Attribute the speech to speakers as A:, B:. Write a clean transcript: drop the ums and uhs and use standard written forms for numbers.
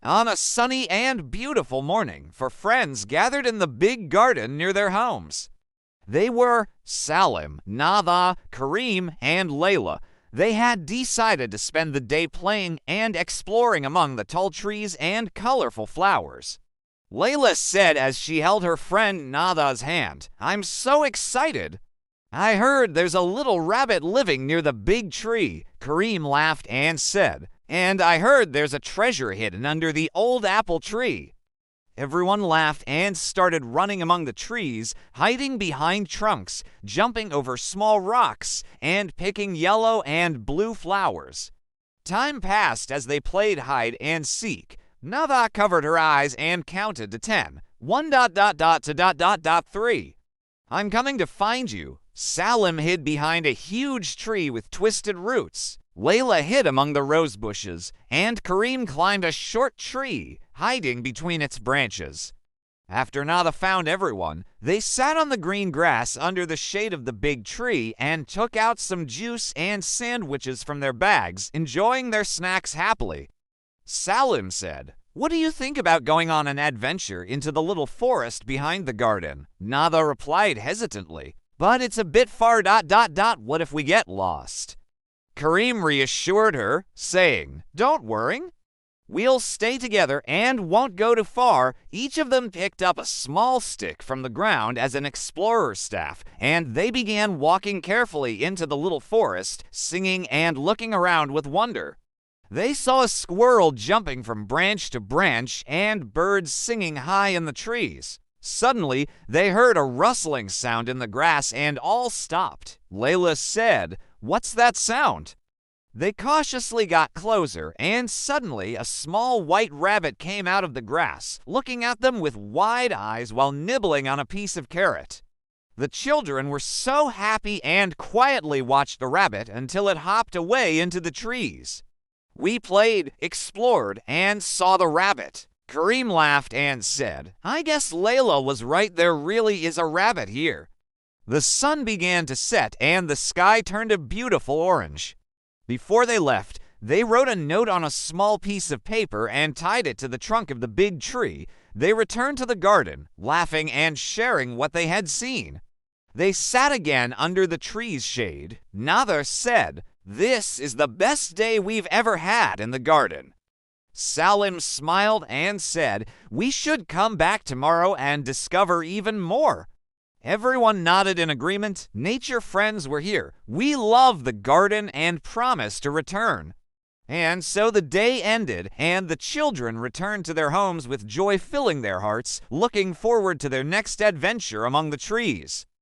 A: On a sunny and beautiful morning, four friends gathered in the big garden near their homes. They were Salim, Nada, Karim, and Laila. They had decided to spend the day playing and exploring among the tall trees and colorful flowers. Laila said as she held her friend Nada's hand, "I'm so excited." "I heard there's a little rabbit living near the big tree," Karim laughed and said. "And I heard there's a treasure hidden under the old apple tree." Everyone laughed and started running among the trees, hiding behind trunks, jumping over small rocks, and picking yellow and blue flowers. Time passed as they played hide and seek. Nada covered her eyes and counted to 10. 1 to 3. "I'm coming to find you." Salim hid behind a huge tree with twisted roots. Laila hid among the rose bushes, and Karim climbed a short tree, hiding between its branches. After Nada found everyone, they sat on the green grass under the shade of the big tree and took out some juice and sandwiches from their bags, enjoying their snacks happily. Salim said, "What do you think about going on an adventure into the little forest behind the garden?" Nada replied hesitantly, "But it's a bit far. What if we get lost?" Karim reassured her, saying, "Don't worry. We'll stay together and won't go too far." Each of them picked up a small stick from the ground as an explorer's staff, and they began walking carefully into the little forest, singing and looking around with wonder. They saw a squirrel jumping from branch to branch and birds singing high in the trees. Suddenly, they heard a rustling sound in the grass and all stopped. Laila said, "What's that sound?" They cautiously got closer, and suddenly a small white rabbit came out of the grass, looking at them with wide eyes while nibbling on a piece of carrot. The children were so happy and quietly watched the rabbit until it hopped away into the trees. "We played, explored, and saw the rabbit." Karim laughed and said, "I guess Laila was right, there really is a rabbit here." The sun began to set and the sky turned a beautiful orange. Before they left, they wrote a note on a small piece of paper and tied it to the trunk of the big tree. They returned to the garden, laughing and sharing what they had seen. They sat again under the tree's shade. Nada said, "This is the best day we've ever had in the garden." Salim smiled and said, "We should come back tomorrow and discover even more." Everyone nodded in agreement. Nature friends were here. We love the garden and promised to return. And so the day ended, and the children returned to their homes with joy filling their hearts, looking forward to their next adventure among the trees.